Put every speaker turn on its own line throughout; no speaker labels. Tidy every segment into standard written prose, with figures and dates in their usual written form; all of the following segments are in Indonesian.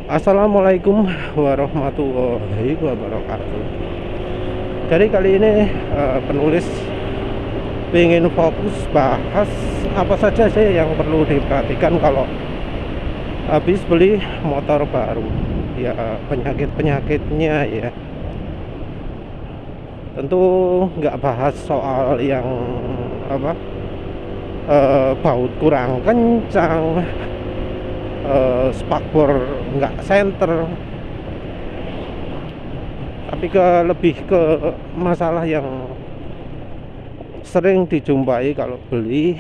Assalamualaikum warahmatullahi wabarakatuh. Jadi kali ini penulis ingin fokus bahas apa saja sih yang perlu diperhatikan kalau habis beli motor baru. Ya, penyakit-penyakitnya ya. Tentu nggak bahas soal yang apa baut kurang kencang, spakbor nggak center, tapi lebih ke masalah yang sering dijumpai kalau beli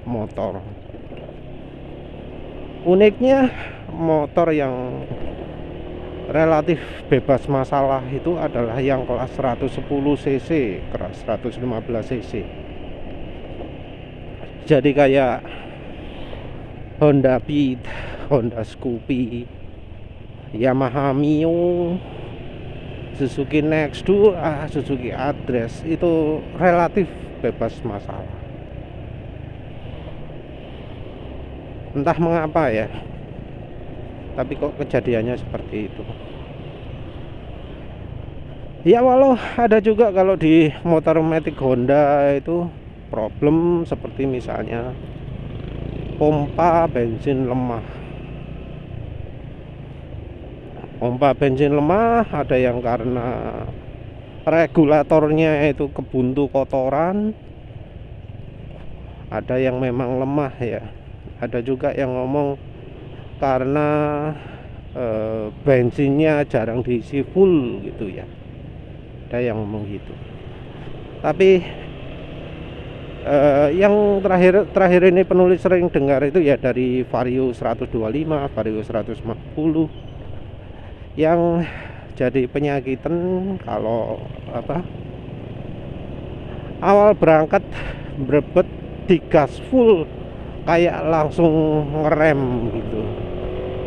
motor. Uniknya motor yang relatif bebas masalah itu adalah yang kelas 110 cc, kelas 115 cc. Jadi kayak Honda Beat, Honda Scoopy, Yamaha Mio, Suzuki Next2, Suzuki Address itu relatif bebas masalah. Entah mengapa ya, tapi kok kejadiannya seperti itu. Ya walau ada juga kalau di motor matic Honda itu problem seperti misalnya pompa bensin lemah. Pompa bensin lemah ada yang karena regulatornya itu kebuntu kotoran, ada yang memang lemah ya. Ada juga yang ngomong karena bensinnya jarang diisi full gitu ya. Ada yang ngomong gitu. Tapi yang terakhir ini penulis sering dengar itu ya dari Vario 125, Vario 150 yang jadi penyakitan kalau awal berangkat berebet digas full kayak langsung ngerem gitu.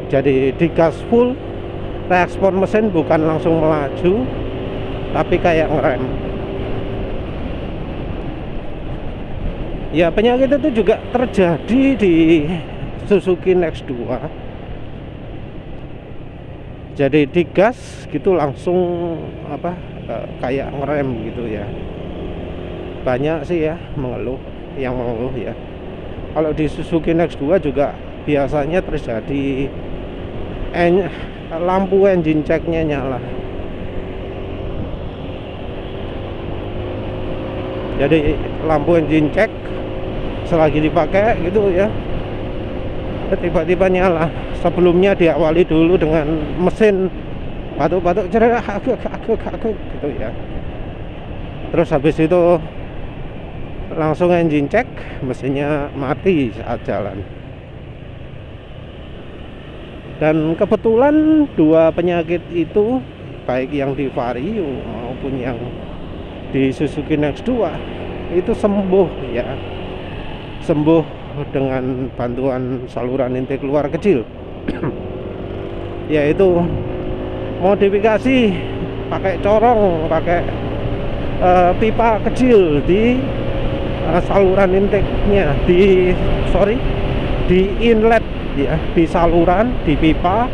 Jadi digas full, respon mesin bukan langsung melaju tapi kayak ngerem. Ya penyakit itu juga terjadi di Suzuki Next2. Jadi digas gitu langsung kayak ngerem gitu ya. Banyak sih ya yang mengeluh ya. Kalau di Suzuki Next2 juga biasanya terjadi lampu engine checknya nyala. Jadi lampu engine check selagi dipakai gitu ya, tiba-tiba nyala. Sebelumnya diawali dulu dengan mesin batuk-batuk cerak gitu ya. Terus habis itu langsung engine check, mesinnya mati saat jalan. Dan kebetulan dua penyakit itu, baik yang di Vario maupun yang di Suzuki Next2 itu sembuh ya. Sembuh dengan bantuan saluran intake keluar kecil. Yaitu modifikasi pakai corong, pakai pipa kecil di saluran intake-nya, di inlet ya, di saluran, di pipa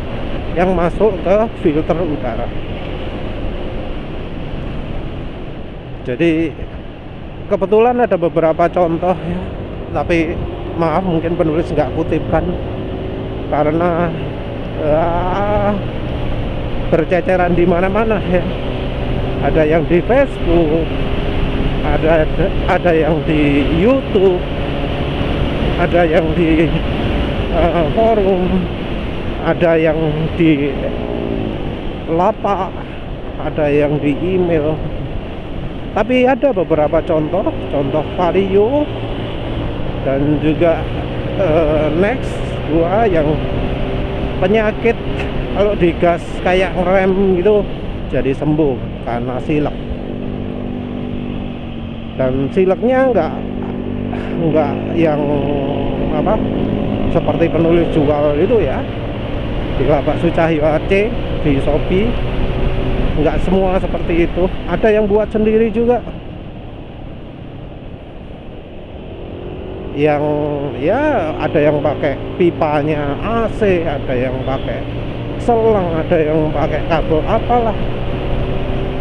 yang masuk ke filter udara. Jadi kebetulan ada beberapa contoh ya, tapi maaf mungkin penulis nggak kutipkan karena berceceran di mana-mana ya. Ada yang di Facebook, ada yang di YouTube, ada yang di forum, ada yang di lapak, ada yang di email. Tapi ada beberapa contoh Vario dan juga Next 2 yang penyakit kalau digas kayak ngerem gitu jadi sembuh karena silek. Dan sileknya enggak yang seperti penulis jual itu ya, di Bakso Cahyo Aceh, di Shopee. Enggak semua seperti itu, ada yang buat sendiri juga, yang ya ada yang pakai pipanya AC, ada yang pakai selang, ada yang pakai kabel apalah,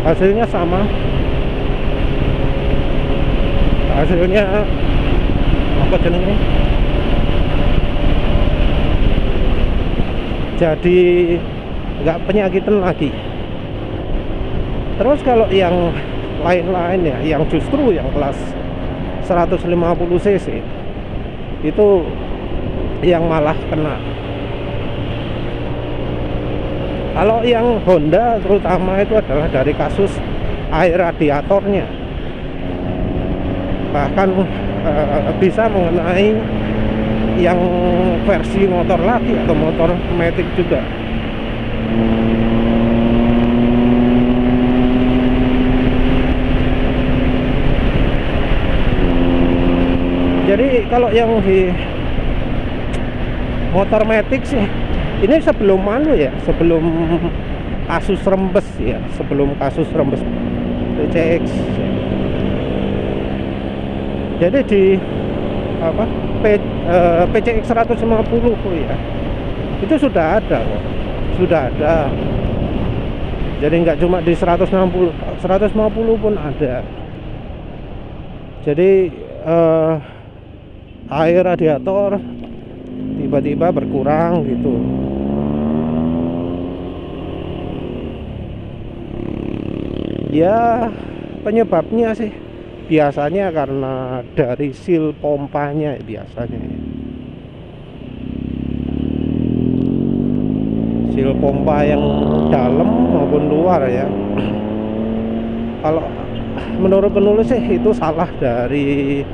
hasilnya sama. Hasilnya apa jenenge, jadi nggak penyakitan lagi. Terus kalau yang lain-lain ya, yang justru yang kelas 150 cc itu yang malah kena. Kalau yang Honda terutama itu adalah dari kasus air radiatornya, bahkan bisa mengenai yang versi motor lagi atau motor matic juga. Jadi kalau yang di motor matic sih, ini sebelum sebelum kasus rembes ya, sebelum kasus rembes PCX. Jadi di apa PCX 150 ya, itu sudah ada kok, sudah ada. Jadi nggak cuma di 150 pun ada. Jadi air radiator tiba-tiba berkurang gitu. Ya penyebabnya sih biasanya karena dari seal pompanya biasanya. Seal pompa yang dalam maupun luar ya. Kalau menurut penulis sih itu salah dari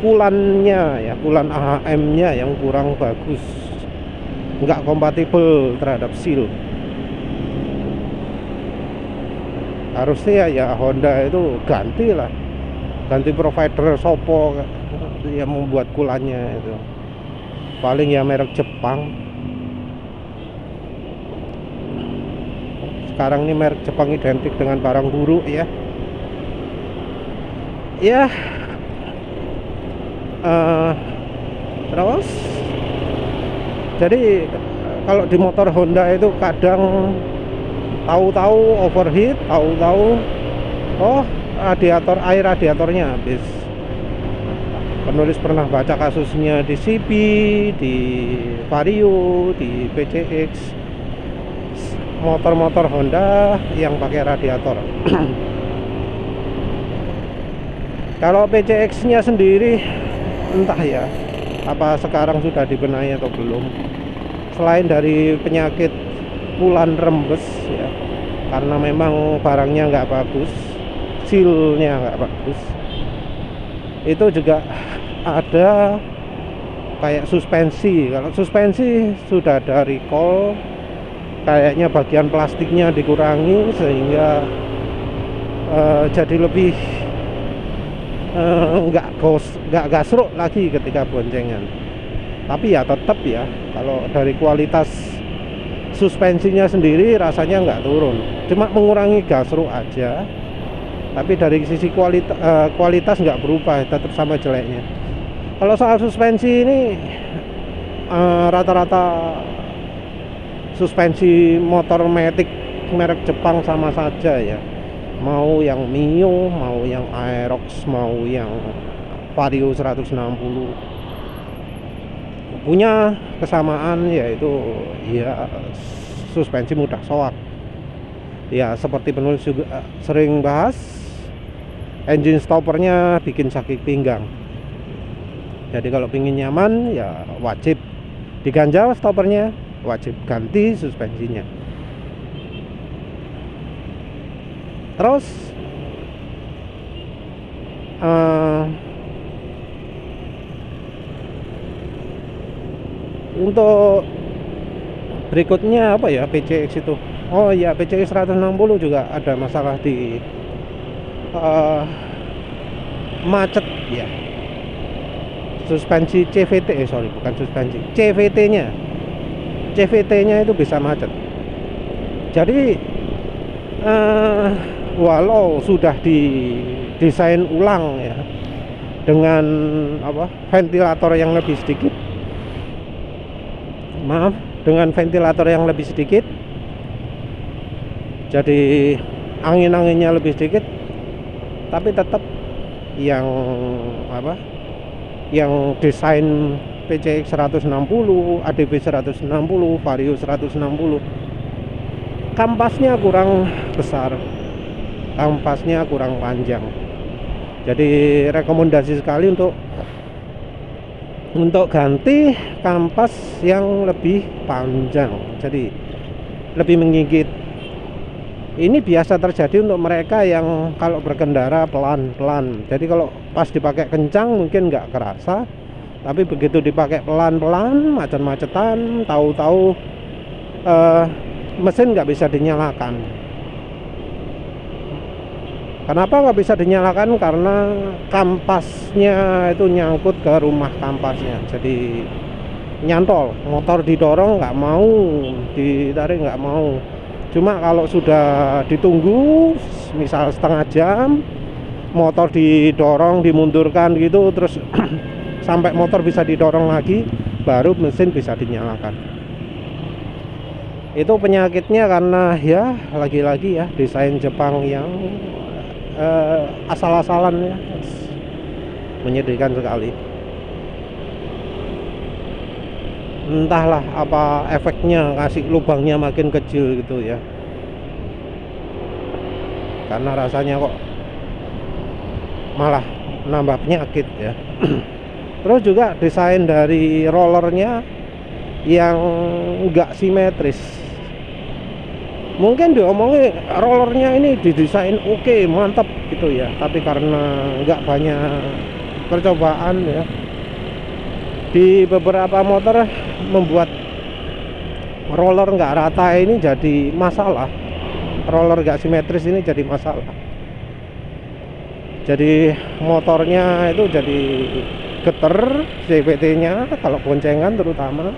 kulannya ya, kulan AHM-nya yang kurang bagus, nggak kompatibel terhadap seal. Harusnya ya Honda itu ganti provider sopo yang membuat kulannya itu, paling ya merek Jepang. Sekarang ini merek Jepang identik dengan barang buruk ya. Terus jadi kalau di motor Honda itu kadang tahu-tahu overheat, tahu-tahu air radiatornya habis. Penulis pernah baca kasusnya di CP, di Vario, di PCX, motor-motor Honda yang pakai radiator. Kalau PCX-nya sendiri entah ya, apa sekarang sudah dibenahi atau belum. Selain dari penyakit kulan rembes ya, karena memang barangnya nggak bagus, sealnya nggak bagus, itu juga ada kayak suspensi. Kalau suspensi sudah ada recall, kayaknya bagian plastiknya dikurangi sehingga jadi lebih nggak gasruk lagi ketika boncengan. Tapi ya tetap ya, kalau dari kualitas suspensinya sendiri rasanya nggak turun, cuma mengurangi gasruk aja. Tapi dari sisi kualitas nggak berubah, tetap sama jeleknya. Kalau soal suspensi ini rata-rata suspensi motor matic merek Jepang sama saja ya. Mau yang Mio, mau yang Aerox, mau yang Vario 160, punya kesamaan yaitu ya suspensi mudah soak. Ya seperti penulis juga sering bahas, engine stoppernya bikin sakit pinggang. Jadi kalau pingin nyaman ya wajib diganjal stoppernya, wajib ganti suspensinya. Terus untuk berikutnya apa ya, PCX itu. Oh ya, PCX 160 juga ada masalah di macet ya. Suspensi CVT, bukan suspensi, CVT-nya itu bisa macet. Jadi walau sudah didesain ulang ya dengan ventilator yang lebih sedikit, dengan ventilator yang lebih sedikit, jadi angin-anginnya lebih sedikit, tapi tetap yang apa, yang desain PCX 160, ADV 160, Vario 160, kampasnya kurang besar, kampasnya kurang panjang. Jadi rekomendasi sekali untuk ganti kampas yang lebih panjang, jadi lebih menggigit. Ini biasa terjadi untuk mereka yang kalau berkendara pelan-pelan. Jadi kalau pas dipakai kencang mungkin nggak kerasa, tapi begitu dipakai pelan-pelan, macet-macetan, tahu-tahu mesin nggak bisa dinyalakan. Kenapa nggak bisa dinyalakan? Karena kampasnya itu nyangkut ke rumah kampasnya, jadi nyantol. Motor didorong nggak mau, ditarik nggak mau. Cuma kalau sudah ditunggu misal setengah jam, motor didorong, dimundurkan gitu, terus sampai motor bisa didorong lagi, baru mesin bisa dinyalakan. Itu penyakitnya karena ya lagi-lagi ya desain Jepang yang asal-asalan ya, menyedihkan sekali. Entahlah apa efeknya, kasih lubangnya makin kecil gitu ya, karena rasanya kok malah nambah penyakit ya. Terus juga desain dari rollernya yang enggak simetris. Mungkin diomongin rollernya ini didesain oke, mantap gitu ya, tapi karena enggak banyak percobaan ya, di beberapa motor membuat roller nggak rata ini jadi masalah. Roller nggak simetris ini jadi masalah. Jadi motornya itu jadi geter, CVT-nya kalau boncengan terutama.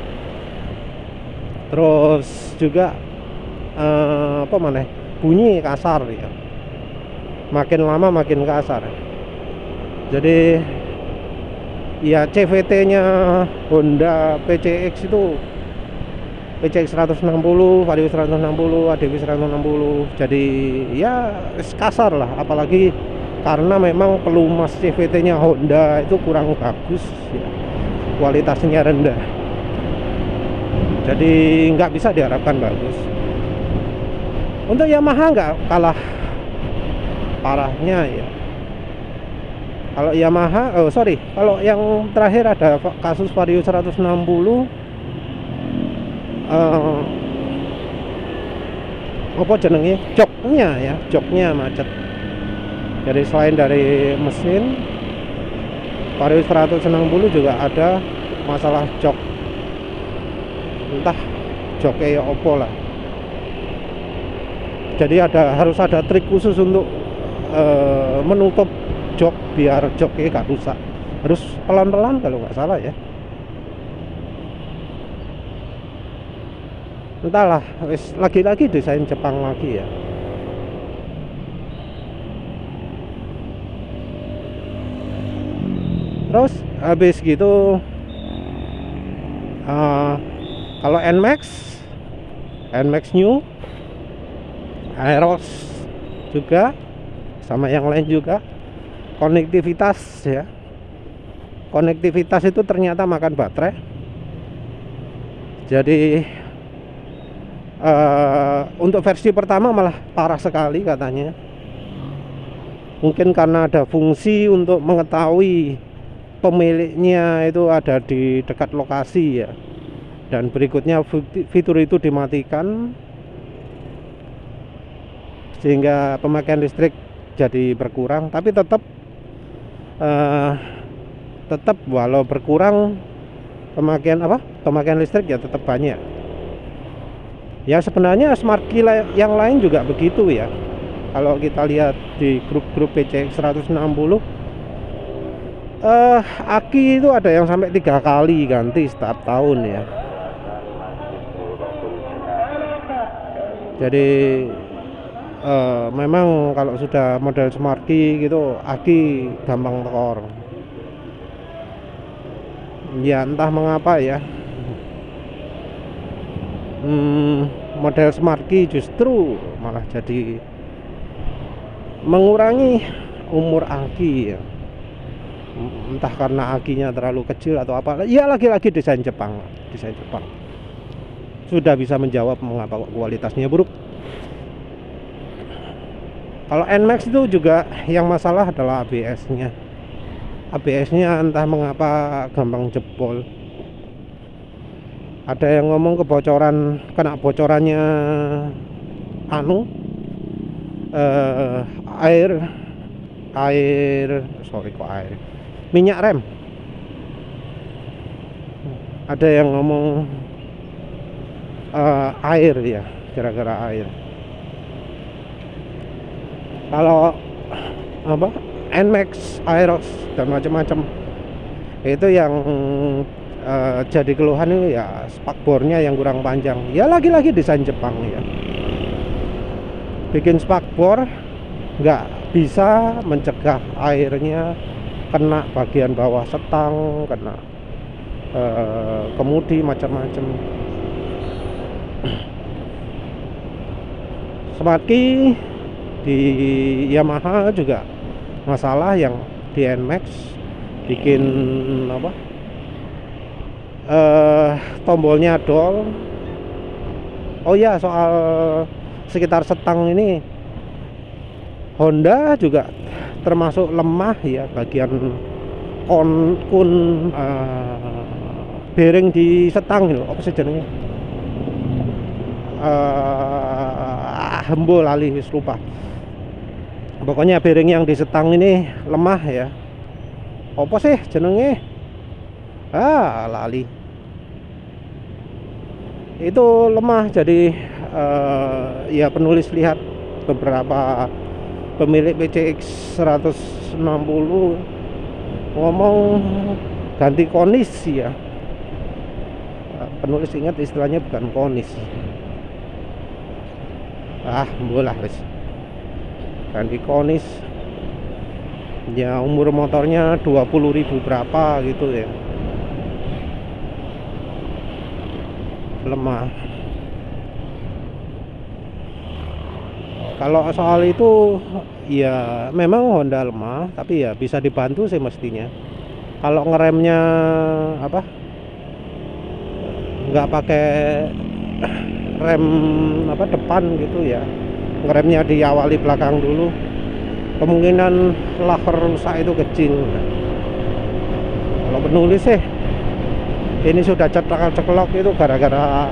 Terus juga bunyi kasar ya. Makin lama makin kasar. Jadi ya CVT-nya Honda PCX itu PCX 160, Vario 160, ADV 160. Jadi ya kasar lah, apalagi karena memang pelumas CVT-nya Honda itu kurang bagus ya, kualitasnya rendah. Jadi nggak bisa diharapkan bagus. Untuk Yamaha nggak kalah parahnya ya. Kalau Yamaha, kalau yang terakhir ada kasus Vario 160, apa jenenge, joknya macet. Jadi selain dari mesin, Vario 160 juga ada masalah jok. Entah joknya ya opo lah. Jadi harus ada trik khusus untuk menutup jok biar joknya gak rusak. Harus pelan-pelan kalau nggak salah ya. Entahlah, lagi-lagi desain Jepang lagi ya. Terus habis gitu kalau NMAX New, Aeros juga, sama yang lain juga, konektivitas ya. Konektivitas itu ternyata makan baterai. Jadi untuk versi pertama malah parah sekali katanya. Mungkin karena ada fungsi untuk mengetahui pemiliknya itu ada di dekat lokasi ya, dan berikutnya fitur itu dimatikan sehingga pemakaian listrik jadi berkurang. Tapi tetap walau berkurang pemakaian listrik ya tetap banyak ya. Sebenarnya smart key yang lain juga begitu ya. Kalau kita lihat di grup-grup PCX 160, aki itu ada yang sampai 3 kali ganti setiap tahun ya. Jadi memang kalau sudah model smart key gitu, aki gampang tekor ya, entah mengapa ya. model Smart Key justru malah jadi mengurangi umur aki ya. Entah karena akinya terlalu kecil atau apa ya, lagi-lagi desain Jepang sudah bisa menjawab mengapa kualitasnya buruk. Kalau NMAX itu juga yang masalah adalah ABS-nya entah mengapa gampang jebol. Ada yang ngomong kena bocorannya minyak rem. Ada yang ngomong air ya, gara-gara air. Kalau NMAX, Aerox dan macam-macam itu yang jadi keluhan itu ya spakbornya yang kurang panjang. Ya lagi-lagi desain Jepang ya. Bikin spakbor nggak bisa mencegah airnya kena bagian bawah setang, kena kemudi macam-macam. Smart Key di Yamaha juga masalah yang di NMAX bikin tombolnya dol. Oh ya, soal sekitar setang ini Honda juga termasuk lemah ya, bagian bearing di setang itu apa sih jenenge, hembo lali wis lupa. Pokoknya bearing yang di setang ini lemah ya. Apa sih jenenge? Lali. Itu lemah, jadi ya penulis lihat beberapa pemilik PCX 160 ngomong ganti konis ya. Penulis ingat istilahnya bukan konis. Bolah wis. Ganti konis. Ya umur motornya 20.000 berapa gitu ya. Lemah. Kalau soal itu ya memang Honda lemah, tapi ya bisa dibantu sih mestinya. Kalau ngeremnya nggak pakai rem depan gitu ya, ngeremnya diawali belakang dulu, kemungkinan laker rusak itu kecil. Kalau penulis sih ini sudah ceklok itu gara-gara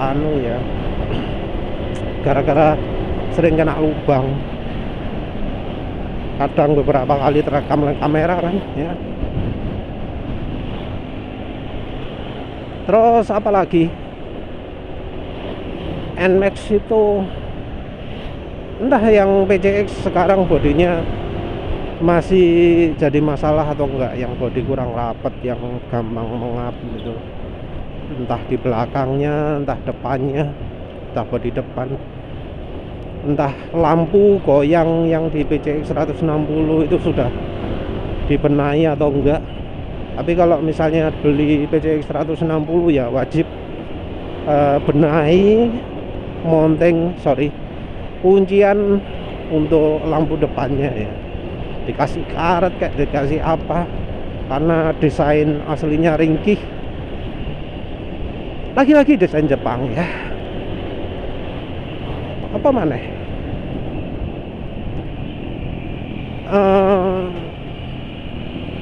gara-gara sering kena lubang. Kadang beberapa kali terekam kamera kan ya. Terus apalagi NMAX itu entah yang PCX sekarang bodinya masih jadi masalah atau enggak, yang bodi kurang rapat, yang gampang mengap gitu, entah di belakangnya, entah depannya, entah bodi depan, entah lampu goyang yang di PCX 160 itu sudah dibenahi atau enggak. Tapi kalau misalnya beli PCX 160 ya wajib benahi kuncian untuk lampu depannya ya, dikasih karet kayak dikasih apa, karena desain aslinya ringkih. Lagi-lagi desain Jepang ya. Apa mana?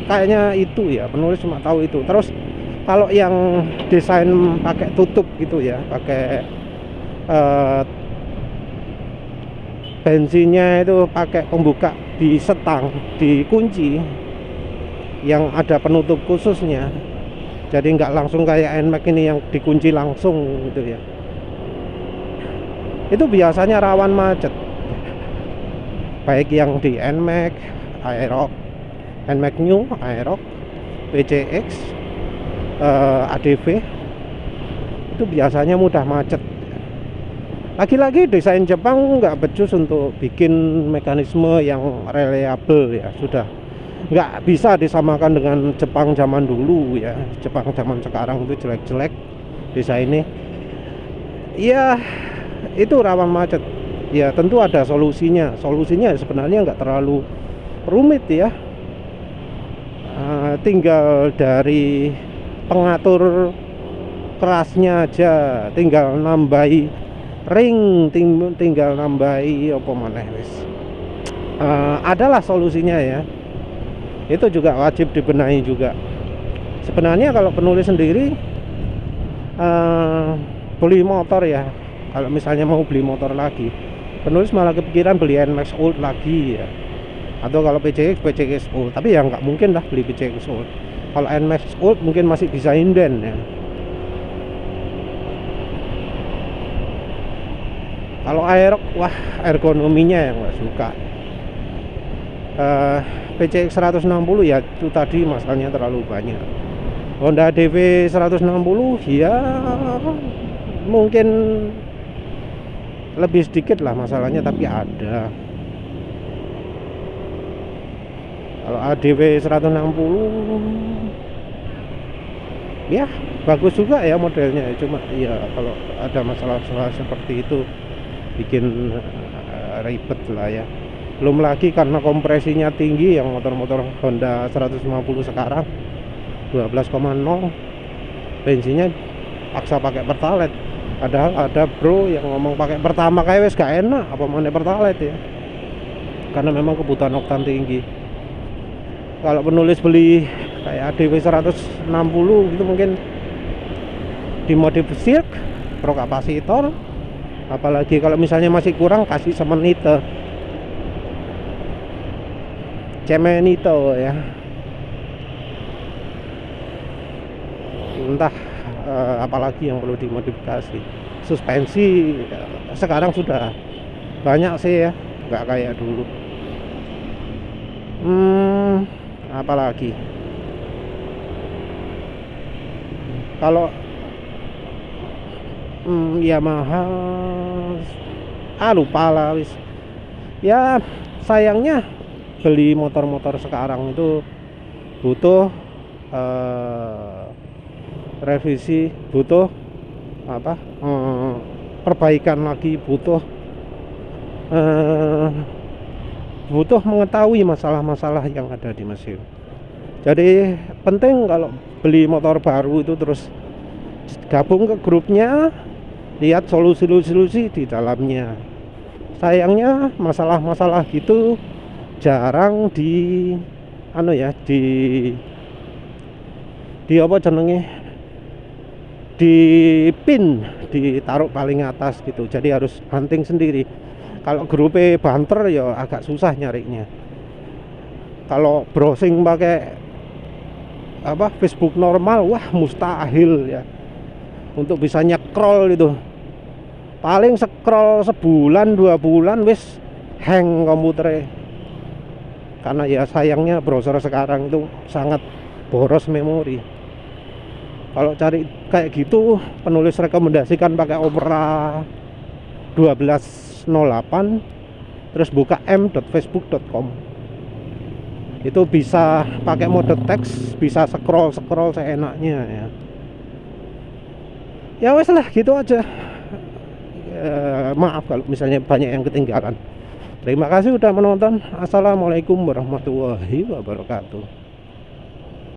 Kayaknya itu ya, penulis cuma tahu itu. Terus kalau yang desain pakai tutup gitu ya, pakai bensinnya itu pakai pembuka di setang, di kunci yang ada penutup khususnya, jadi nggak langsung kayak NMAX ini yang dikunci langsung gitu ya. Itu biasanya rawan macet, baik yang di NMAX, Aerox, NMAX New, Aerox, PCX, ADV itu biasanya mudah macet. Lagi-lagi desain Jepang nggak becus untuk bikin mekanisme yang reliable ya, sudah nggak bisa disamakan dengan Jepang zaman dulu ya. Jepang zaman sekarang itu jelek-jelek desainnya. ya itu rawan macet. Ya tentu ada solusinya. Solusinya sebenarnya nggak terlalu rumit ya. Tinggal dari pengatur kerasnya aja, tinggal nambahi ring, tinggal nambahi apa maneh wis. Adalah solusinya ya. Itu juga wajib dibenahi juga. Sebenarnya kalau penulis sendiri beli motor ya, kalau misalnya mau beli motor lagi, penulis malah kepikiran beli NMAX Old lagi ya, atau kalau PCX Old. Tapi ya nggak mungkin lah beli PCX Old. Kalau NMAX Old mungkin masih bisa inden ya. Kalau Aerox, wah ergonominya yang nggak suka. PCX 160 ya itu tadi masalahnya terlalu banyak. Honda DV 160 ya mungkin lebih sedikit lah masalahnya, tapi ada. Kalau ADV 160 ya bagus juga ya modelnya, cuma ya kalau ada masalah-masalah seperti itu bikin ribet lah ya. Belum lagi karena kompresinya tinggi yang motor-motor Honda 150 sekarang 12,0, bensinnya paksa pakai Pertalite. Padahal ada bro yang ngomong pakai pertama kayak wes gak enak, apa mana Pertalite ya, karena memang kebutuhan oktan tinggi. Kalau penulis beli kayak ADW 160 gitu mungkin dimodif silk pro kapasitor, apalagi kalau misalnya masih kurang kasih semenite cemenito ya, entah apalagi yang perlu dimodifikasi. Suspensi sekarang sudah banyak sih ya, nggak kayak dulu. Apalagi kalau Yamaha lupa lah wis ya. Sayangnya beli motor-motor sekarang itu butuh revisi, butuh apa perbaikan lagi, butuh mengetahui masalah-masalah yang ada di mesin. Jadi penting kalau beli motor baru itu terus gabung ke grupnya, lihat solusi-solusi di dalamnya. Sayangnya masalah-masalah gitu jarang di apa jenenge, di pin, ditaruh paling atas gitu. Jadi harus hunting sendiri. Kalau grupnya banter ya agak susah nyarinya. Kalau browsing pakai Facebook normal, wah mustahil ya untuk bisa nyekrol itu. Paling scroll sebulan 2 bulan wis hang komputernya. Karena ya sayangnya browser sekarang itu sangat boros memori. Kalau cari kayak gitu, penulis rekomendasikan pakai Opera 1208, terus buka m.facebook.com. Itu bisa pakai mode teks, bisa scroll seenaknya ya. Ya wes lah gitu aja. Maaf kalau misalnya banyak yang ketinggalan. Terima kasih udah menonton. Assalamualaikum warahmatullahi wabarakatuh.